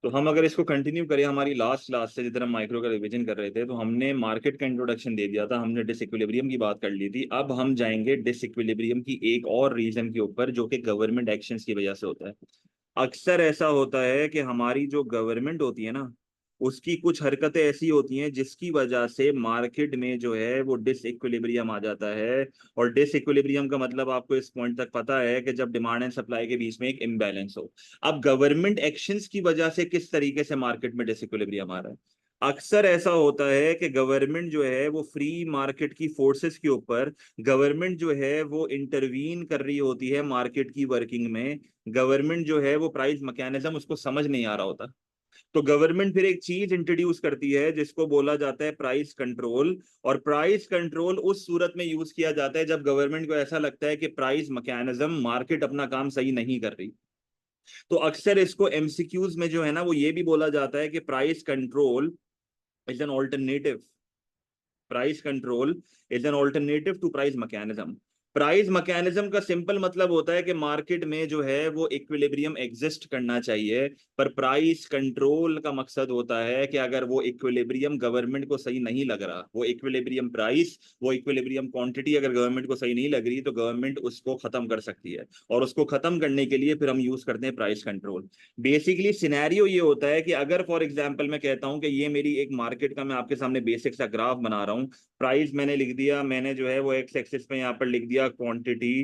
तो हम अगर इसको कंटिन्यू करें, हमारी लास्ट क्लास से जिधर हम माइक्रो का रिवीजन कर रहे थे, तो हमने मार्केट का इंट्रोडक्शन दे दिया था, हमने डिसइक्विलिब्रियम की बात कर ली थी। अब हम जाएंगे डिसइक्विलिब्रियम की एक और रीजन के ऊपर, जो कि गवर्नमेंट एक्शंस की वजह से होता है। अक्सर ऐसा होता है कि हमारी जो गवर्नमेंट होती है ना, उसकी कुछ हरकतें ऐसी होती हैं जिसकी वजह से मार्केट में जो है वो डिसइक्विलिब्रियम आ जाता है। और डिसइक्विलिब्रियम का मतलब आपको इस पॉइंट तक पता है कि जब डिमांड एंड सप्लाई के बीच में एक इम्बैलेंस हो। अब गवर्नमेंट एक्शंस की वजह से किस तरीके से मार्केट में डिसइक्विलिब्रियम आ रहा है? अक्सर ऐसा होता है कि गवर्नमेंट जो है वो फ्री मार्केट की फोर्सेस के ऊपर, गवर्नमेंट जो है वो इंटरवीन कर रही होती है मार्केट की वर्किंग में। गवर्नमेंट जो है वो प्राइस मैकेनिज्म उसको समझ नहीं आ रहा होता, तो गवर्नमेंट फिर एक चीज इंट्रोड्यूस करती है जिसको बोला जाता है प्राइस कंट्रोल। और प्राइस कंट्रोल उस सूरत में यूज किया जाता है जब गवर्नमेंट को ऐसा लगता है कि प्राइस मैकेनिज्म, मार्केट अपना काम सही नहीं कर रही। तो अक्सर इसको एमसीक्यूज में जो है ना वो ये भी बोला जाता है कि price control is an alternative, price control is an alternative to price mechanism. Price mechanism का सिंपल मतलब होता है कि मार्केट में जो है वो इक्विलिब्रियम एग्जिस्ट करना चाहिए, पर प्राइस कंट्रोल का मकसद होता है कि अगर वो इक्विलिब्रियम गवर्नमेंट को सही नहीं लग रहा, वो इक्विलिब्रियम प्राइस, वो इक्विलिब्रियम क्वांटिटी अगर गवर्नमेंट को सही नहीं लग रही, तो गवर्नमेंट उसको खत्म कर सकती है। और उसको खत्म करने के लिए फिर हम यूज करते हैं प्राइस कंट्रोल। बेसिकली सिनेरियो ये होता है कि अगर फॉर एग्जांपल मैं कहता हूं कि ये मेरी एक मार्केट का, मैं आपके सामने बेसिक सा ग्राफ बना रहा हूं। प्राइस मैंने लिख दिया, मैंने जो है वो एक्स एक्सिस पे यहाँ पर लिख दिया क्वांटिटी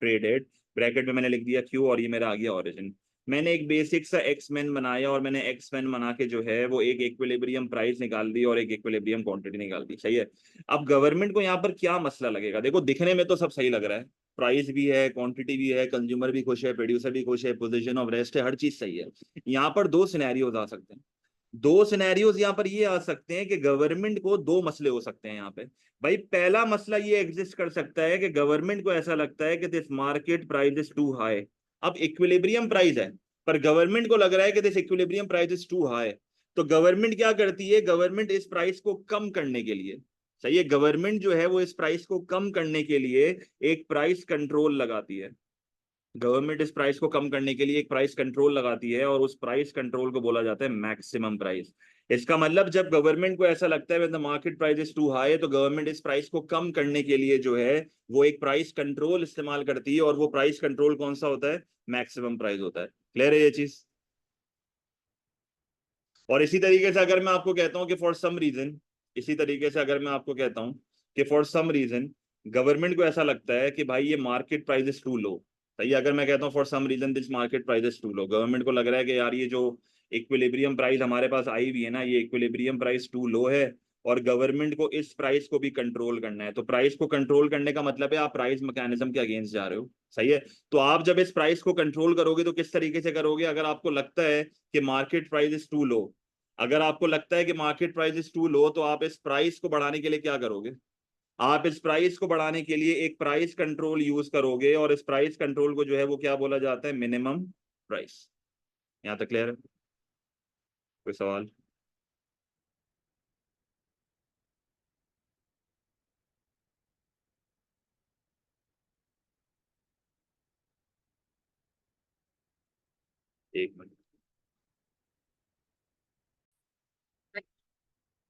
ट्रेडेड, ब्रैकेट में मैंने लिख दिया क्यू, और ये मेरा आ गया ओरिजिन। मैंने एक बेसिक सा एक्स मैन बनाया, और मैंने एक्स मैन बना के जो है वो एक इक्विलिब्रियम प्राइस निकाल दी और एक इक्विलिब्रियम क्वांटिटी निकाल दी। सही है। अब गवर्नमेंट को यहाँ पर क्या मसला लगेगा? देखो, दिखने में तो सब सही लग रहा है, प्राइस भी है, क्वांटिटी भी है, कंज्यूमर भी खुश है, प्रोड्यूसर भी खुश है, पोजीशन ऑफ रेस्ट है, हर चीज सही है। यहाँ पर दो सिनेरियोज आ सकते हैं। दो सिनेरियोज यहाँ पर ये आ सकते हैं कि गवर्नमेंट को दो मसले हो सकते हैं यहाँ पे। भाई, पहला मसला ये एग्जिस्ट कर सकता है कि गवर्नमेंट को ऐसा लगता है कि this market price is too high. अब इक्विलिब्रियम प्राइस है, पर गवर्नमेंट को लग रहा है कि this equilibrium price is too high. तो गवर्नमेंट क्या करती है? गवर्नमेंट इस प्राइस को कम करने के लिए, सही है, गवर्नमेंट जो है वो इस प्राइस को कम करने के लिए एक प्राइस कंट्रोल लगाती है। गवर्नमेंट इस प्राइस को कम करने के लिए एक प्राइस कंट्रोल लगाती है, और उस प्राइस कंट्रोल को बोला जाता है मैक्सिमम प्राइस। इसका मतलब जब गवर्नमेंट को ऐसा लगता है the market price is too high, तो गवर्नमेंट इस प्राइस को कम करने के लिए जो है वो एक प्राइस कंट्रोल इस्तेमाल करती है, और वो प्राइस कंट्रोल कौन सा होता है? मैक्सिमम प्राइस होता है। क्लियर है ये चीज? और इसी तरीके से अगर मैं आपको कहता हूं कि फॉर सम रीजन, इसी तरीके से अगर मैं आपको कहता हूं कि फॉर सम रीजन गवर्नमेंट को ऐसा लगता है कि भाई ये market price is too low. सही है। अगर मैं कहता हूँ for some reason this market price is too low, government को लग रहा है कि यार ये जो इक्विलिब्रियम प्राइस हमारे पास आई हुई है ना, ये इक्विलिब्रियम प्राइस टू लो है, और गवर्नमेंट को इस प्राइस को भी कंट्रोल करना है। तो प्राइस को कंट्रोल करने का मतलब है आप प्राइस मैकेनिज्म के अगेंस्ट जा रहे हो। सही है। तो आप जब इस प्राइस को कंट्रोल करोगे तो किस तरीके से करोगे? अगर आपको लगता है कि मार्केट प्राइस इज टू लो, अगर आपको लगता है कि मार्केट प्राइस इज टू लो, तो आप इस प्राइस को बढ़ाने के लिए क्या करोगे? आप इस प्राइस को बढ़ाने के लिए एक प्राइस कंट्रोल यूज करोगे, और इस प्राइस कंट्रोल को जो है वो क्या बोला जाता है? Minimum price. यहां तक क्लियर है? कोई सवाल? एक मिनट।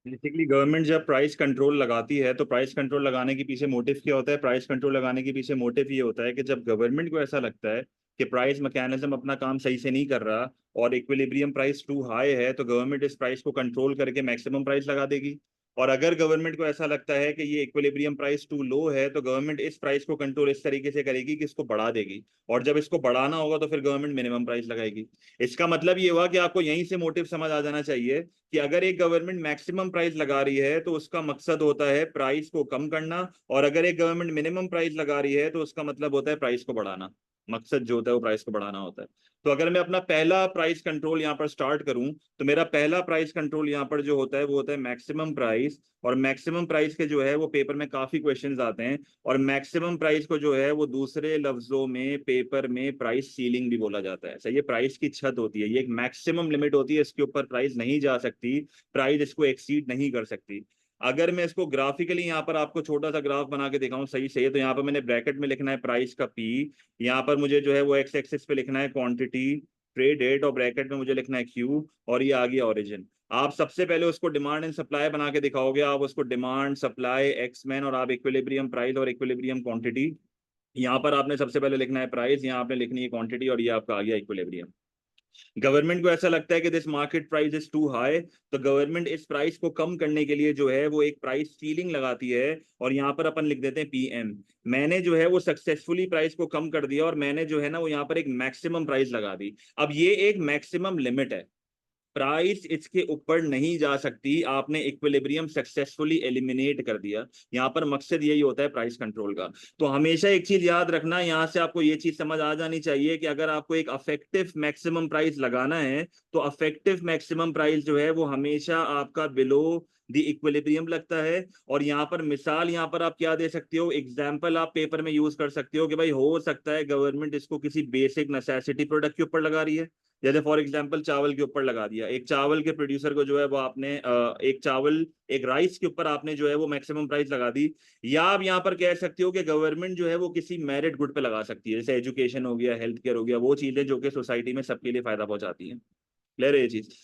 बेसिकली गवर्नमेंट जब प्राइस कंट्रोल लगाती है, तो प्राइस कंट्रोल लगाने के पीछे मोटिव क्या होता है? प्राइस कंट्रोल लगाने के पीछे मोटिव ये होता है कि जब गवर्नमेंट को ऐसा लगता है कि प्राइस मैकेनिज्म अपना काम सही से नहीं कर रहा, और इक्विलिब्रियम प्राइस टू हाई है, तो गवर्नमेंट इस प्राइस को कंट्रोल करके मैक्सिमम प्राइस लगा देगी। और अगर गवर्नमेंट को ऐसा लगता है कि ये इक्विलिब्रियम प्राइस टू लो है, तो गवर्नमेंट इस प्राइस को कंट्रोल इस तरीके से करेगी कि इसको बढ़ा देगी। और जब इसको बढ़ाना होगा तो फिर गवर्नमेंट मिनिमम प्राइस लगाएगी। इसका मतलब ये हुआ कि आपको यहीं से मोटिव समझ आ जाना चाहिए कि अगर एक गवर्नमेंट मैक्सिमम प्राइस लगा रही है तो उसका मकसद होता है प्राइस को कम करना, और अगर एक गवर्नमेंट मिनिमम प्राइस लगा रही है तो उसका मतलब होता है प्राइस को बढ़ाना। मकसद जो होता है वो प्राइस को बढ़ाना होता है। तो अगर मैं अपना पहला प्राइस कंट्रोल यहाँ पर स्टार्ट करूं, तो मेरा पहला प्राइस कंट्रोल यहाँ पर जो होता है वो होता है मैक्सिमम प्राइस। और मैक्सिमम प्राइस के जो है वो पेपर में काफी क्वेश्चंस आते हैं, और मैक्सिमम प्राइस को जो है वो दूसरे लफ्जों में पेपर में प्राइस सीलिंग भी बोला जाता है। सही है। प्राइस की छत होती है, ये एक मैक्सिमम लिमिट होती है, इसके ऊपर प्राइस नहीं जा सकती, प्राइस इसको एक्सीड नहीं कर सकती। अगर मैं इसको ग्राफिकली यहाँ पर आपको छोटा सा ग्राफ बना के दिखाऊं सही से, तो यहाँ पर मैंने ब्रैकेट में लिखना है प्राइस का पी, यहाँ पर मुझे जो है वो एक्स एक्सिस पे लिखना है क्वांटिटी ट्रेड रेट और ब्रैकेट में मुझे लिखना है क्यू, और ये आ गया ओरिजिन। आप सबसे पहले उसको डिमांड एंड सप्लाई बना के दिखाओगे, आप उसको डिमांड सप्लाई एक्स मैन, और आप इक्विलिब्रियम प्राइस और इक्विलिब्रियम क्वांटिटी, यहाँ पर आपने सबसे पहले लिखना है प्राइस, यहाँ आपने लिखनी है क्वांटिटी, और ये आपका आ गया इक्विलिब्रियम। गवर्नमेंट को ऐसा लगता है कि this market price is too high, तो गवर्नमेंट इस प्राइस को कम करने के लिए जो है वो एक प्राइस सीलिंग लगाती है, और यहाँ पर अपन लिख देते हैं पीएम। मैंने जो है वो सक्सेसफुली प्राइस को कम कर दिया, और मैंने जो है ना वो यहाँ पर एक मैक्सिमम प्राइस लगा दी। अब ये एक मैक्सिमम लिमिट है, प्राइस इसके ऊपर नहीं जा सकती, आपने इक्विलिब्रियम सक्सेसफुली एलिमिनेट कर दिया। यहाँ पर मकसद यही होता है प्राइस कंट्रोल का। तो हमेशा एक चीज याद रखना, यहाँ से आपको ये चीज समझ आ जानी चाहिए कि अगर आपको एक अफेक्टिव मैक्सिमम प्राइस लगाना है, तो अफेक्टिव मैक्सिमम प्राइस जो है वो हमेशा आपका बिलो द इक्विलिब्रियम लगता है। और यहाँ पर मिसाल, यहाँ पर आप क्या दे सकते हो, एग्जाम्पल आप पेपर में यूज कर सकते हो कि भाई हो सकता है गवर्नमेंट इसको किसी बेसिक नेसेसिटी प्रोडक्ट के ऊपर लगा रही है, जैसे फॉर एग्जांपल चावल के ऊपर लगा दिया। एक चावल के प्रोड्यूसर को जो है वो आपने एक राइस के ऊपर आपने जो है वो मैक्सिमम प्राइस लगा दी। या आप यहाँ पर कह सकते हो कि गवर्नमेंट जो है वो किसी मेरिट गुड पे लगा सकती है, जैसे एजुकेशन हो गया, हेल्थ केयर हो गया, वो चीजें जो कि सोसाइटी में सबके लिए फायदा पहुंचाती है। क्लियर है ये चीज?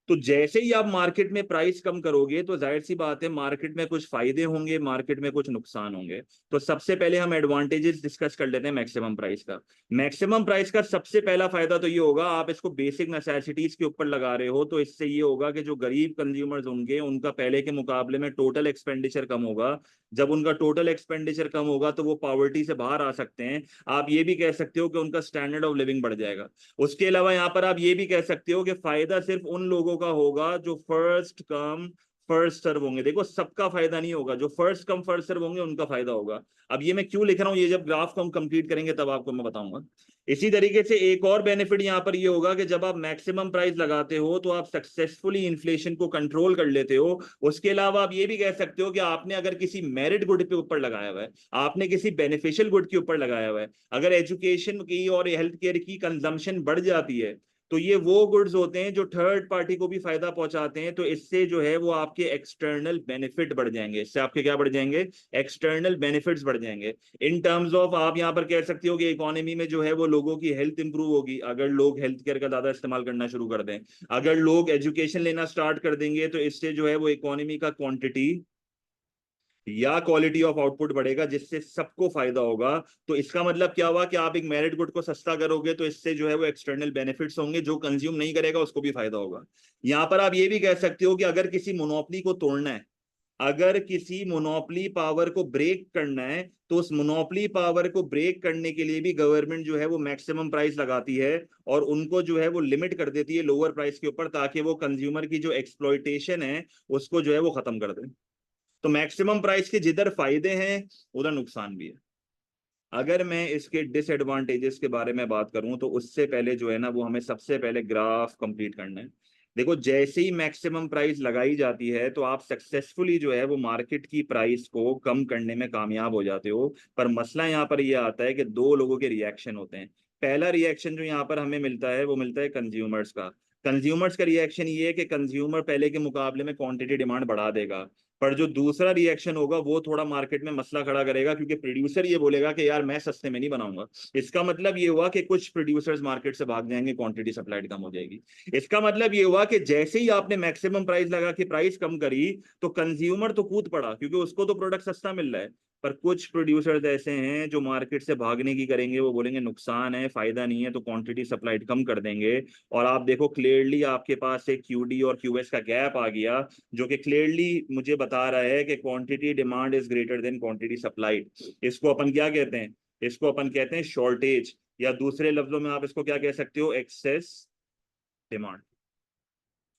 तो जैसे ही आप मार्केट में प्राइस कम करोगे, तो जाहिर सी बात है मार्केट में कुछ फायदे होंगे, मार्केट में कुछ नुकसान होंगे। तो सबसे पहले हम एडवांटेजेस डिस्कस कर लेते हैं मैक्सिमम प्राइस का। मैक्सिमम प्राइस का सबसे पहला फायदा तो ये होगा, आप इसको बेसिक नेसेसिटीज के ऊपर लगा रहे हो, तो इससे ये होगा कि जो गरीब कंज्यूमर्स होंगे उनका पहले के मुकाबले में टोटल एक्सपेंडिचर कम होगा। जब उनका टोटल एक्सपेंडिचर कम होगा तो वो पॉवर्टी से बाहर आ सकते हैं। आप ये भी कह सकते हो कि उनका स्टैंडर्ड ऑफ लिविंग बढ़ जाएगा। उसके अलावा यहाँ पर आप ये भी कह सकते हो कि फायदा सिर्फ उन लोगों का होगा जो फर्स्ट कम फर्स्ट सर्व होंगे। देखो, सबका फायदा नहीं होगा, जो फर्स्ट कम फर्स्ट सर्व होंगे उनका फायदा होगा। अब ये मैं क्यों लिख रहा हूं, ये जब ग्राफ को हम कंप्लीट करेंगे तब आपको मैं बताऊंगा। इसी तरीके से एक और बेनिफिट यहाँ पर ये होगा कि जब आप मैक्सिमम प्राइस लगाते हो तो आप सक्सेसफुली इन्फ्लेशन को कंट्रोल कर लेते हो। उसके अलावा आप ये भी कह सकते हो कि आपने अगर किसी मेरिट गुड के ऊपर लगाया हुआ है, आपने किसी बेनिफिशियल गुड के ऊपर लगाया हुआ है, अगर एजुकेशन की और हेल्थ केयर की कंजम्पशन बढ़ जाती है, तो ये वो गुड्स होते हैं जो थर्ड पार्टी को भी फायदा पहुंचाते हैं। तो इससे जो है वो आपके एक्सटर्नल बेनिफिट बढ़ जाएंगे, इससे आपके क्या बढ़ जाएंगे, एक्सटर्नल बेनिफिट्स बढ़ जाएंगे। इन टर्म्स ऑफ आप यहाँ पर कह सकते हो कि इकोनॉमी में जो है वो लोगों की हेल्थ इंप्रूव होगी अगर लोग हेल्थ केयर का ज्यादा इस्तेमाल करना शुरू कर दें। अगर लोग एजुकेशन लेना स्टार्ट कर देंगे तो इससे जो है वो इकोनॉमी का क्वांटिटी या क्वालिटी ऑफ आउटपुट बढ़ेगा, जिससे सबको फायदा होगा। तो इसका मतलब क्या हुआ कि आप एक मेरिट गुड को सस्ता करोगे तो इससे जो है वो एक्सटर्नल बेनिफिट्स होंगे, जो कंज्यूम नहीं करेगा उसको भी फायदा होगा। यहां पर आप ये भी कह सकते हो कि अगर किसी मोनोपोली को तोड़ना है, अगर किसी मोनोपोली पावर को ब्रेक करना है, तो उस मोनोपोली पावर को ब्रेक करने के लिए भी गवर्नमेंट जो है वो मैक्सिमम प्राइस लगाती है, और उनको जो है वो लिमिट कर देती है लोअर प्राइस के ऊपर, ताकि वो कंज्यूमर की जो एक्सप्लॉयटेशन है उसको जो है वो खत्म कर दे। तो मैक्सिमम प्राइस के जिधर फायदे हैं उधर नुकसान भी है। अगर मैं इसके डिसएडवांटेजेस के बारे में बात करूं, तो उससे पहले जो है ना वो हमें सबसे पहले ग्राफ कंप्लीट करना है। देखो, जैसे ही मैक्सिमम प्राइस लगाई जाती है तो आप सक्सेसफुली जो है वो मार्केट की प्राइस को कम करने में कामयाब हो जाते हो। पर मसला यहाँ पर ये आता है कि दो लोगों के रिएक्शन होते हैं। पहला रिएक्शन जो यहाँ पर हमें मिलता है वो मिलता है कंज्यूमर्स का। कंज्यूमर्स का रिएक्शन ये है कि कंज्यूमर पहले के मुकाबले में क्वांटिटी डिमांड बढ़ा देगा। पर जो दूसरा रिएक्शन होगा वो थोड़ा मार्केट में मसला खड़ा करेगा, क्योंकि प्रोड्यूसर ये बोलेगा कि यार मैं सस्ते में नहीं बनाऊंगा। इसका मतलब ये हुआ कि कुछ प्रोड्यूसर्स मार्केट से भाग जाएंगे, क्वांटिटी सप्लाइड कम हो जाएगी। इसका मतलब ये हुआ कि जैसे ही आपने मैक्सिमम प्राइस लगा के प्राइस कम करी, तो कंज्यूमर तो कूद पड़ा, क्योंकि उसको तो प्रोडक्ट सस्ता मिल रहा है। पर कुछ प्रोड्यूसर्स ऐसे हैं जो मार्केट से भागने की करेंगे, वो बोलेंगे नुकसान है, फायदा नहीं है, तो क्वांटिटी सप्लाइड कम कर देंगे। और आप देखो क्लियरली आपके पास एक क्यूडी और क्यूएस का गैप आ गया, जो कि क्लियरली मुझे बता रहा है कि quantity demand is greater than quantity supplied. इसको अपन क्या कहते हैं, इसको अपन कहते हैं शॉर्टेज, या दूसरे लफ्जों में आप इसको क्या कह सकते हो, एक्सेस डिमांड।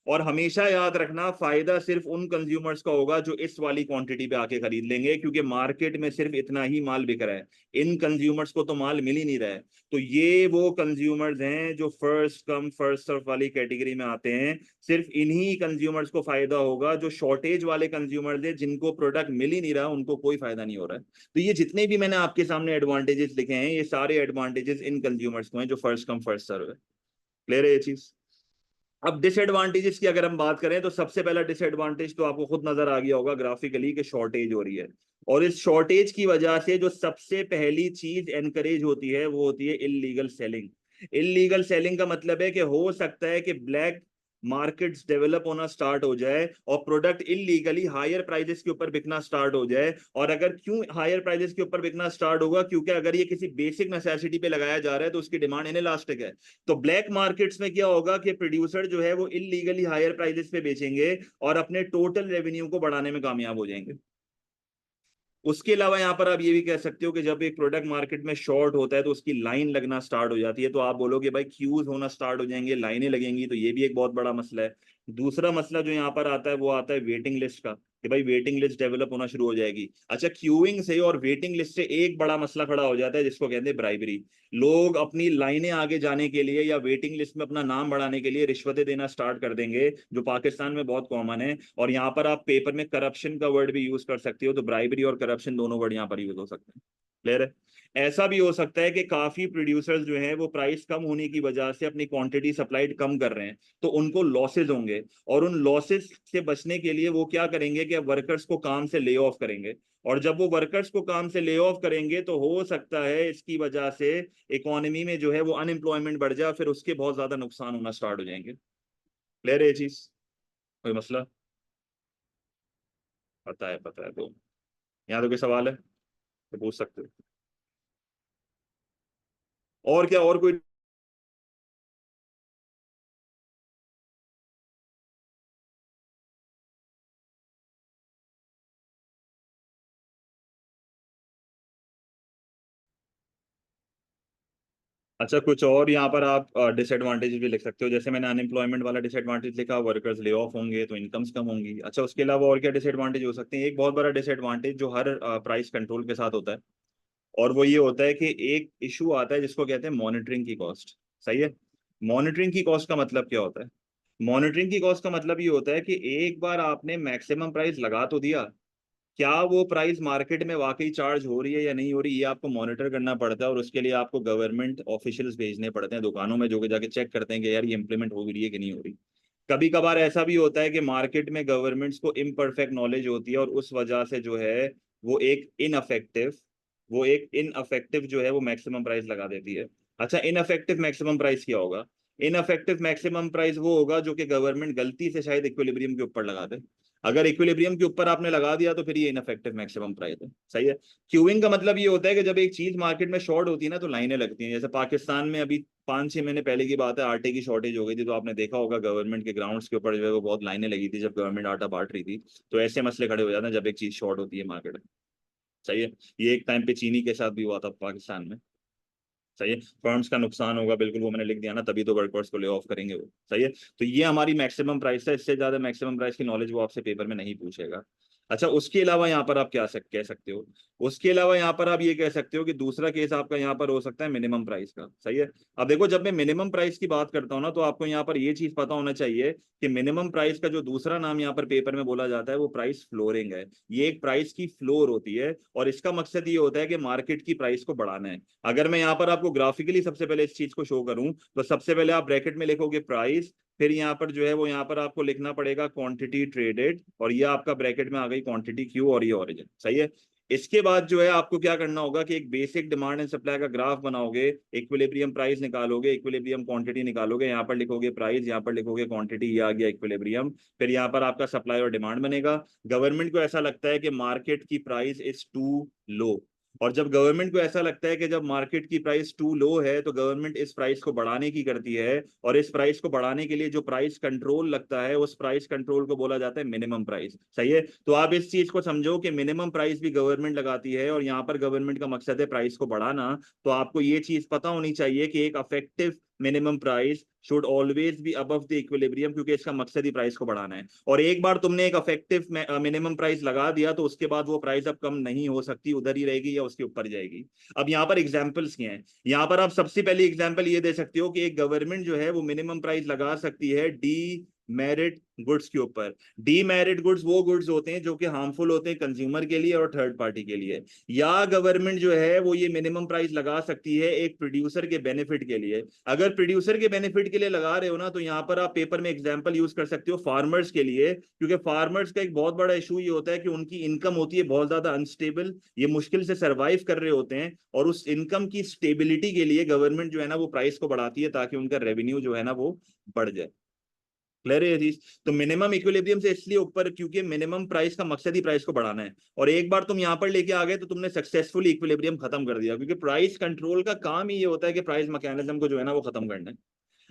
और हमेशा याद रखना, फायदा सिर्फ उन कंज्यूमर्स का होगा जो इस वाली क्वांटिटी पे आके खरीद लेंगे, क्योंकि मार्केट में सिर्फ इतना ही माल बिक रहा है, इन कंज्यूमर्स को तो माल मिल ही नहीं रहा है। तो ये वो कंज्यूमर्स हैं जो फर्स्ट कम फर्स्ट सर्व वाली कैटेगरी में आते हैं। सिर्फ इन्हीं कंज्यूमर्स को फायदा होगा, जो शॉर्टेज वाले कंज्यूमर्स हैं जिनको प्रोडक्ट मिल ही नहीं रहा, उनको कोई फायदा नहीं हो रहा है। तो ये जितने भी मैंने आपके सामने एडवांटेजेस लिखे हैं, ये सारे एडवांटेजेस इन कंज्यूमर्स को हैं जो फर्स्ट कम फर्स्ट सर्व है। क्लियर है ये चीज? अब डिसएडवांटेजेस की अगर हम बात करें, तो सबसे पहला डिसएडवांटेज तो आपको खुद नजर आ गया होगा ग्राफिकली कि शॉर्टेज हो रही है। और इस शॉर्टेज की वजह से जो सबसे पहली चीज एनकरेज होती है वो होती है इलीगल सेलिंग। इलीगल सेलिंग का मतलब है कि हो सकता है कि ब्लैक मार्केट्स डेवलप होना स्टार्ट हो जाए और प्रोडक्ट इलीगली हायर प्राइजेस के ऊपर बिकना स्टार्ट हो जाए। और अगर क्यों हायर प्राइजेस के ऊपर बिकना स्टार्ट होगा, क्योंकि अगर ये किसी बेसिक नेसेसिटी पे लगाया जा रहा है तो उसकी डिमांड इनइलास्टिक है। तो ब्लैक मार्केट्स में क्या होगा कि प्रोड्यूसर जो है वो इलीगली हायर प्राइजेस पे बेचेंगे और अपने टोटल रेवेन्यू को बढ़ाने में कामयाब हो जाएंगे। उसके अलावा यहाँ पर आप ये भी कह सकते हो कि जब एक प्रोडक्ट मार्केट में शॉर्ट होता है तो उसकी लाइन लगना स्टार्ट हो जाती है, तो आप बोलोगे भाई क्यूज होना स्टार्ट हो जाएंगे, लाइनें लगेंगी, तो ये भी एक बहुत बड़ा मसला है। दूसरा मसला जो यहाँ पर आता है वो आता है वेटिंग लिस्ट का, कि भाई वेटिंग लिस्ट डेवलप होना शुरू हो जाएगी। अच्छा, क्यूइंग से और वेटिंग लिस्ट से एक बड़ा मसला खड़ा हो जाता है जिसको कहते हैं ब्राइबरी। लोग अपनी लाइनें आगे जाने के लिए या वेटिंग लिस्ट में अपना नाम बढ़ाने के लिए रिश्वतें देना स्टार्ट कर देंगे, जो पाकिस्तान में बहुत कॉमन है। और यहाँ पर आप पेपर में करप्शन का वर्ड भी यूज कर सकते हो, तो ब्राइबरी और करप्शन दोनों वर्ड यहाँ पर यूज हो सकते हैं। क्लियर है? ऐसा भी हो सकता है कि काफी प्रोड्यूसर्स जो हैं वो प्राइस कम होने की वजह से अपनी क्वांटिटी सप्लाइड कम कर रहे हैं, तो उनको लॉसेज होंगे। और उन लॉसेज से बचने के लिए वो क्या करेंगे कि वर्कर्स को काम से ले ऑफ करेंगे। और जब वो वर्कर्स को काम से ले ऑफ करेंगे तो हो सकता है इसकी वजह से इकोनॉमी में जो है वो अनएम्प्लॉयमेंट बढ़ जाए, फिर उसके बहुत ज्यादा नुकसान होना स्टार्ट हो जाएंगे। क्लियर है ये चीज? कोई मसला? पता है तो यहाँ तो कोई सवाल है तो पूछ सकते हो। और क्या, और कोई? अच्छा, कुछ और यहाँ पर आप डिसएडवांटेज भी लिख सकते हो, जैसे मैंने अनएम्प्लॉयमेंट वाला डिसएडवांटेज लिखा, वर्कर्स ले ऑफ होंगे तो इनकम्स कम होंगी। अच्छा, उसके अलावा और क्या डिसएडवांटेज हो सकते हैं? एक बहुत बड़ा डिसएडवांटेज जो हर प्राइस कंट्रोल के साथ होता है, और वो ये होता है कि एक इशू आता है जिसको कहते हैं मॉनिटरिंग की कॉस्ट। सही है? मॉनिटरिंग की कॉस्ट का मतलब क्या होता है? मॉनिटरिंग की कॉस्ट का मतलब ये होता है कि एक बार आपने मैक्सिमम प्राइस लगा तो दिया, क्या वो प्राइस मार्केट में वाकई चार्ज हो रही है या नहीं हो रही, ये आपको मॉनिटर करना पड़ता है। और उसके लिए आपको गवर्नमेंट ऑफिशियल्स भेजने पड़ते हैं दुकानों में, जो कि जाके चेक करते हैं कि यार ये इंप्लीमेंट हो रही है कि नहीं हो रही। कभी कभार ऐसा भी होता है कि मार्केट में गवर्नमेंट्स को इम्परफेक्ट नॉलेज होती है और उस वजह से जो है वो एक इनअफेक्टिव वो एक इनअफेक्टिव जो है वो मैक्सिमम प्राइस लगा देती है। अच्छा, इनअफेक्टिव मैक्सिमम प्राइस क्या होगा? इनअफेक्टिव मैक्सिमम प्राइस वो होगा जो कि गवर्नमेंट गलती से शायद इक्विलिब्रियम के ऊपर लगा दे। अगर इक्विलिब्रियम के ऊपर आपने लगा दिया तो फिर ये इनफेक्टिव मैक्सिमम प्राइस है। सही है? क्यूइंग का मतलब ये होता है कि जब एक चीज मार्केट में शॉर्ट होती है ना तो लाइनें लगती हैं। जैसे पाकिस्तान में अभी 5-6 महीने पहले की बात है, आटे की शॉर्टेज हो गई थी, तो आपने देखा होगा गवर्नमेंट के ग्राउंड्स के ऊपर जो है वो बहुत लाइनें लगी थी जब गवर्नमेंट आटा बांट रही थी। तो ऐसे मसले खड़े हो जाते हैं जब एक चीज शॉर्ट होती है मार्केट में। सही है? ये एक टाइम पे चीनी के साथ भी हुआ था पाकिस्तान में। सही है? फर्म्स का नुकसान होगा बिल्कुल, वो मैंने लिख दिया ना, तभी तो वर्कर्स को ले ऑफ करेंगे वो। सही है? तो ये हमारी मैक्सिमम प्राइस है, इससे ज्यादा मैक्सिमम प्राइस की नॉलेज वो आपसे पेपर में नहीं पूछेगा। अच्छा, उसके अलावा यहाँ पर आप क्या कह सकते हो? उसके अलावा यहाँ पर आप ये कह सकते हो कि दूसरा केस आपका यहाँ पर हो सकता है मिनिमम प्राइस का। सही है? अब देखो, जब मैं मिनिमम प्राइस की बात करता हूँ ना तो आपको यहाँ पर ये चीज पता होना चाहिए कि मिनिमम प्राइस का जो दूसरा नाम यहाँ पर पेपर में बोला जाता है वो प्राइस फ्लोरिंग है। ये एक प्राइस की फ्लोर होती है और इसका मकसद ये होता है कि मार्केट की प्राइस को बढ़ाना है। अगर मैं यहाँ पर आपको ग्राफिकली सबसे पहले इस चीज को शो करूं तो सबसे पहले आप ब्रैकेट में लिखोगे प्राइस, फिर यहाँ पर जो है वो यहाँ पर आपको लिखना पड़ेगा क्वांटिटी ट्रेडेड, और ये आपका ब्रैकेट में आ गई क्वांटिटी क्यू और ये ओरिजिन। सही है? इसके बाद जो है आपको क्या करना होगा कि एक बेसिक डिमांड एंड सप्लाई का ग्राफ बनाओगे, इक्विलिब्रियम प्राइस निकालोगे, इक्विलिब्रियम क्वांटिटी निकालोगे, यहाँ पर लिखोगे प्राइस, यहाँ पर लिखोगे क्वांटिटी, ये आ गया इक्विलिब्रियम। फिर यहाँ पर आपका सप्लाई और डिमांड बनेगा। गवर्नमेंट को ऐसा लगता है कि मार्केट की प्राइस इज टू लो, और जब गवर्नमेंट को ऐसा लगता है कि जब मार्केट की प्राइस टू लो है तो गवर्नमेंट इस प्राइस को बढ़ाने की करती है, और इस प्राइस को बढ़ाने के लिए जो प्राइस कंट्रोल लगता है उस प्राइस कंट्रोल को बोला जाता है मिनिमम प्राइस। सही है? तो आप इस चीज को समझो कि मिनिमम प्राइस भी गवर्नमेंट लगाती है, और यहाँ पर गवर्नमेंट का मकसद है प्राइस को बढ़ाना। तो आपको ये चीज पता होनी चाहिए कि एक affective minimum price should always be above the equilibrium, क्योंकि इसका मकसद ही प्राइस को बढ़ाना है। और एक बार तुमने एक अफेक्टिव मिनिमम प्राइस लगा दिया तो उसके बाद वो प्राइस अब कम नहीं हो सकती, उधर ही रहेगी या उसके ऊपर जाएगी। अब यहाँ पर एग्जांपल्स क्या हैं? यहाँ पर आप सबसे पहली एग्जांपल ये दे सकते हो कि एक गवर्नमेंट जो है वो मिनिमम प्राइस लगा सकती है डी मेरिट गुड्स के ऊपर। डीमेरिट गुड्स वो गुड्स होते हैं जो कि हार्मफुल होते हैं कंज्यूमर के लिए और थर्ड पार्टी के लिए। या गवर्नमेंट जो है वो ये मिनिमम प्राइस लगा सकती है एक प्रोड्यूसर के बेनिफिट के लिए। अगर प्रोड्यूसर के बेनिफिट के लिए लगा रहे हो ना, तो यहाँ पर आप पेपर में एग्जांपल यूज कर सकते हो फार्मर्स के लिए, क्योंकि फार्मर्स का एक बहुत बड़ा इशू ये होता है कि उनकी इनकम होती है बहुत ज्यादा अनस्टेबल, ये मुश्किल से सरवाइव कर रहे होते हैं, और उस इनकम की स्टेबिलिटी के लिए गवर्नमेंट जो है ना वो प्राइस को बढ़ाती है ताकि उनका रेवेन्यू जो है ना वो बढ़ जाए। क्लियर है ये चीज? तो मिनिमम इक्विलिब्रियम से इसलिए ऊपर क्योंकि मिनिमम प्राइस का मकसद ही प्राइस को बढ़ाना है, और एक बार तुम यहां पर लेके आ गए तो तुमने सक्सेसफुली इक्विलिब्रियम खत्म कर दिया, क्योंकि प्राइस कंट्रोल का काम ही ये होता है कि प्राइस मैकेनिज्म को जो है ना वो खत्म करना है।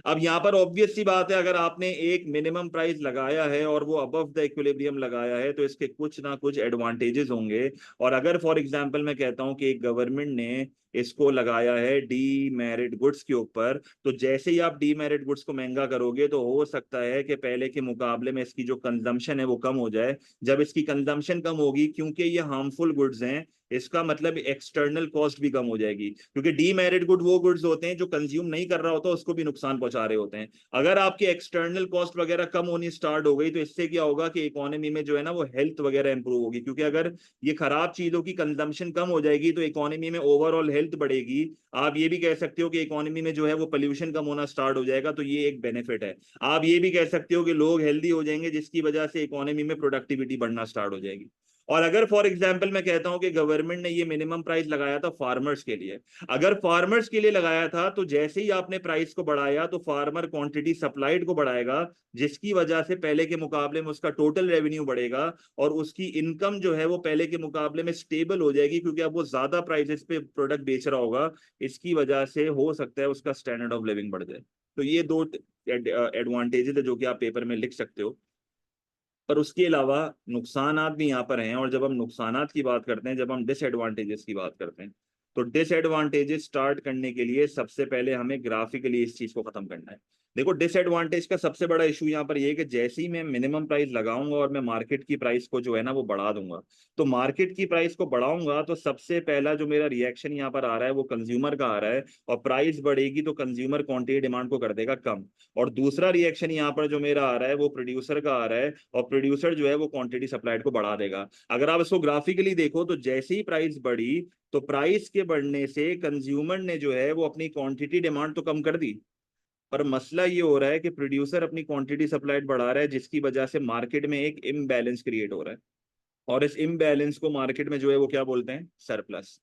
अब यहाँ पर ऑब्वियस सी बात है, अगर आपने एक मिनिमम प्राइस लगाया है और वो अबव द इक्विलिब्रियम लगाया है तो इसके कुछ ना कुछ एडवांटेजेस होंगे। और अगर फॉर एग्जांपल मैं कहता हूं कि एक गवर्नमेंट ने इसको लगाया है डीमेरिट गुड्स के ऊपर, तो जैसे ही आप डीमेरिट गुड्स को महंगा करोगे तो हो सकता है कि पहले के मुकाबले में इसकी जो कंजम्पशन है वो कम हो जाए। जब इसकी कंजम्पशन कम होगी, क्योंकि ये हार्मफुल गुड्स हैं, इसका मतलब एक्सटर्नल कॉस्ट भी कम हो जाएगी, क्योंकि डीमेरिट गुड वो गुड्स होते हैं जो कंज्यूम नहीं कर रहा होता उसको भी नुकसान पहुंचा रहे होते हैं। अगर आपकी एक्सटर्नल कॉस्ट वगैरह कम होनी स्टार्ट हो गई तो इससे क्या होगा कि इकोनॉमी में जो है ना वो हेल्थ वगैरह इंप्रूव होगी, क्योंकि अगर ये खराब चीजों की कंजम्पशन कम हो जाएगी तो इकोनॉमी में ओवरऑल हेल्थ बढ़ेगी। आप ये भी कह सकते हो कि इकोनॉमी में जो है वो पोल्यूशन कम होना स्टार्ट हो जाएगा, तो ये एक बेनिफिट है। आप ये भी कह सकते हो कि लोग हेल्दी हो जाएंगे जिसकी वजह से इकोनॉमी में प्रोडक्टिविटी बढ़ना स्टार्ट हो जाएगी। और अगर फॉर एग्जांपल मैं कहता हूं कि गवर्नमेंट ने ये मिनिमम प्राइस लगाया था फार्मर्स के लिए, अगर फार्मर्स के लिए लगाया था तो जैसे ही आपने प्राइस को बढ़ाया तो फार्मर क्वांटिटी सप्लाइड को बढ़ाएगा, जिसकी वजह से पहले के मुकाबले में उसका टोटल रेवेन्यू बढ़ेगा और उसकी इनकम जो है वो पहले के मुकाबले में स्टेबल हो जाएगी, क्योंकि अब वो ज्यादा प्राइसेस पे प्रोडक्ट बेच रहा होगा। इसकी वजह से हो सकता है उसका स्टैंडर्ड ऑफ लिविंग बढ़ जाए। तो ये दो एडवांटेजेस है जो कि आप पेपर में लिख सकते हो। पर उसके अलावा नुकसानात भी यहाँ पर हैं, और जब हम नुकसानात की बात करते हैं, जब हम डिसएडवांटेजेस की बात करते हैं, तो डिसएडवांटेजेस स्टार्ट करने के लिए सबसे पहले हमें ग्राफिकली इस चीज को खत्म करना है। देखो, डिसएडवांटेज का सबसे बड़ा इशू यहाँ पर ये है कि जैसे ही मैं मिनिमम प्राइस लगाऊंगा और मैं मार्केट की प्राइस को जो है ना वो बढ़ा दूंगा, तो मार्केट की प्राइस को बढ़ाऊंगा तो सबसे पहला जो मेरा रिएक्शन यहाँ पर आ रहा है वो कंज्यूमर का आ रहा है, और प्राइस बढ़ेगी तो कंज्यूमर क्वांटिटी डिमांड को कर देगा कम। और दूसरा रिएक्शन यहाँ पर जो मेरा आ रहा है वो प्रोड्यूसर का आ रहा है, और प्रोड्यूसर जो है वो क्वांटिटी सप्लाइड को बढ़ा देगा। अगर आप इसको ग्राफिकली देखो तो जैसे ही प्राइस बढ़ी तो प्राइस के बढ़ने से कंज्यूमर ने जो है वो अपनी क्वांटिटी डिमांड तो कम कर दी, पर मसला ये हो रहा है कि प्रोड्यूसर अपनी क्वांटिटी सप्लाइड बढ़ा रहा है, जिसकी वजह से मार्केट में एक इम्बैलेंस क्रिएट हो रहा है। और इस इम्बैलेंस को मार्केट में जो है वो क्या बोलते हैं? सरप्लस।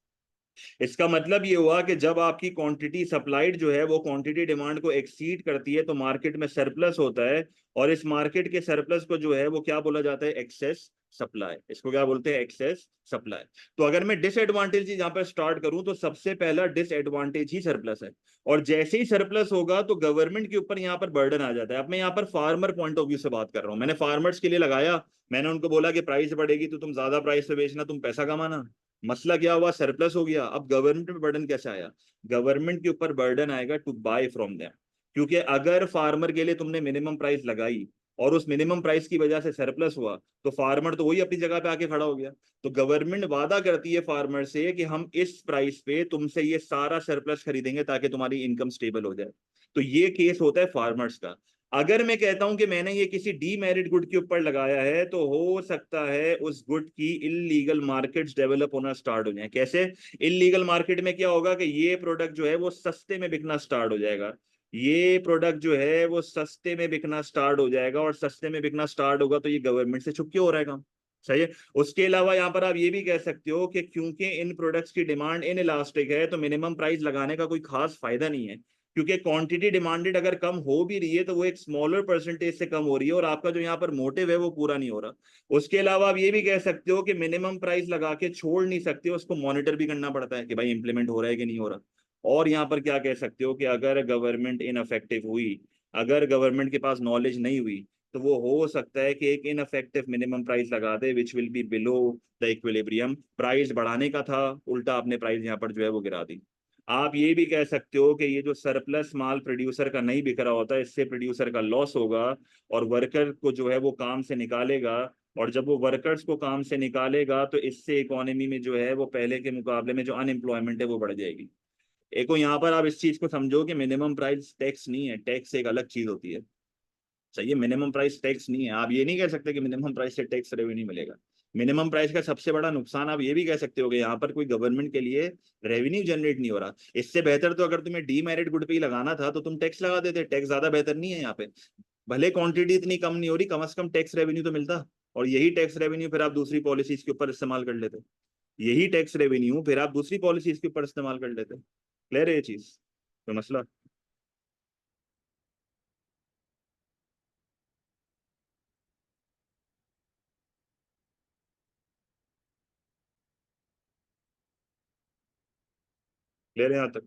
इसका मतलब ये हुआ कि जब आपकी क्वांटिटी सप्लाइड जो है वो क्वांटिटी डिमांड को एक्सीड करती है तो मार्केट में सरप्लस होता है, और इस मार्केट के सरप्लस को जो है वो क्या बोला जाता है? Excess supply. इसको क्या बोलते हैं? Excess supply. तो अगर मैं डिसएडवांटेज यहाँ पर स्टार्ट करूं तो सबसे पहला डिसएडवांटेज ही सरप्लस है, और जैसे ही सरप्लस होगा तो गवर्नमेंट के ऊपर यहाँ पर बर्डन आ जाता है। अब मैं यहाँ पर फार्मर पॉइंट ऑफ व्यू से बात कर रहा हूं, मैंने फार्मर्स के लिए लगाया, मैंने उनको बोला कि प्राइस बढ़ेगी तो तुम ज्यादा प्राइस पे बेचना, तुम पैसा कमाना। मसला क्या हुआ? सरप्लस हो गया। अब गवर्नमेंट पे बर्डन कैसे आया? गवर्नमेंट के ऊपर बर्डन आएगा टू बाय फ्रॉम देम, क्योंकि अगर फार्मर के लिए तुमने मिनिमम प्राइस लगाई और उस मिनिमम प्राइस की वजह से सरप्लस हुआ, तो फार्मर तो वही अपनी जगह पे आके खड़ा हो गया। तो गवर्नमेंट वादा करती है फार्मर से कि हम इस प्राइस पे तुमसे ये सारा सरप्लस खरीदेंगे ताकि तुम्हारी इनकम स्टेबल हो जाए। तो ये केस होता है फार्मर्स का। अगर मैं कहता हूं कि मैंने ये किसी डीमेरिट गुड के ऊपर लगाया है, तो हो सकता है उस गुड की इलीगल मार्केट्स डेवलप होना स्टार्ट हो जाए। कैसे? इलीगल मार्केट में क्या होगा कि ये प्रोडक्ट जो है वो सस्ते में बिकना स्टार्ट हो जाएगा, ये प्रोडक्ट जो है वो सस्ते में बिकना स्टार्ट हो जाएगा, और सस्ते में बिकना स्टार्ट होगा तो ये गवर्नमेंट से छुप के हो रहा है काम। सही है। उसके अलावा यहाँ पर आप ये भी कह सकते हो कि क्योंकि इन प्रोडक्ट्स की डिमांड इन इलास्टिक है तो मिनिमम प्राइस लगाने का कोई खास फायदा नहीं है, क्योंकि क्वांटिटी डिमांडेड अगर कम हो भी रही है तो वो एक स्मॉलर परसेंटेज से कम हो रही है, और आपका जो यहाँ पर मोटिव है वो पूरा नहीं हो रहा। उसके अलावा आप ये भी कह सकते हो कि मिनिमम प्राइस लगा के छोड़ नहीं सकते, उसको मॉनिटर भी करना पड़ता है कि भाई इंप्लीमेंट हो रहा है कि नहीं हो रहा। और यहाँ पर क्या कह सकते हो कि अगर गवर्नमेंट इनअफेक्टिव हुई, अगर गवर्नमेंट के पास नॉलेज नहीं हुई, तो वो हो सकता है कि एक इनअफेक्टिव मिनिमम प्राइस लगा दे which will be below the equilibrium. Price बढ़ाने का था, उल्टा आपने प्राइस यहाँ पर जो है वो गिरा दी। आप ये भी कह सकते हो कि ये जो सरप्लस माल प्रोड्यूसर का नहीं बिक रहा होता, इससे प्रोड्यूसर का लॉस होगा, और वर्कर को जो है वो काम से निकालेगा, और जब वो वर्कर्स को काम से निकालेगा तो इससे इकोनॉमी में जो है वो पहले के मुकाबले में जो अनएम्प्लॉयमेंट है वो बढ़ जाएगी। एक यहाँ पर आप इस चीज को समझो कि मिनिमम प्राइस टैक्स नहीं है, टैक्स एक अलग चीज होती है। सही है, मिनिमम प्राइस टैक्स नहीं है। आप ये नहीं कह सकते कि मिनिमम प्राइस से टैक्स रेवेन्यू मिलेगा। मिनिमम प्राइस का सबसे बड़ा नुकसान आप ये भी कह सकते हो कि यहाँ पर कोई गवर्नमेंट के लिए रेवेन्यू जनरेट नहीं हो रहा। इससे बेहतर तो अगर तुम्हें डीमेरिट गुड पे ही लगाना था तो तुम टैक्स लगा देते, टैक्स ज्यादा बेहतर नहीं है यहाँ पे। भले क्वांटिटी इतनी कम नहीं हो रही, कम से कम टैक्स रेवेन्यू तो मिलता। और यही टैक्स रेवेन्यू फिर आप दूसरी पॉलिसीज के ऊपर इस्तेमाल कर लेते। यही टैक्स रेवेन्यू फिर आप दूसरी पॉलिसीज के ऊपर इस्तेमाल कर लेते। क्लियर है ये चीज, तो मसला। क्लियर है यहाँ तक?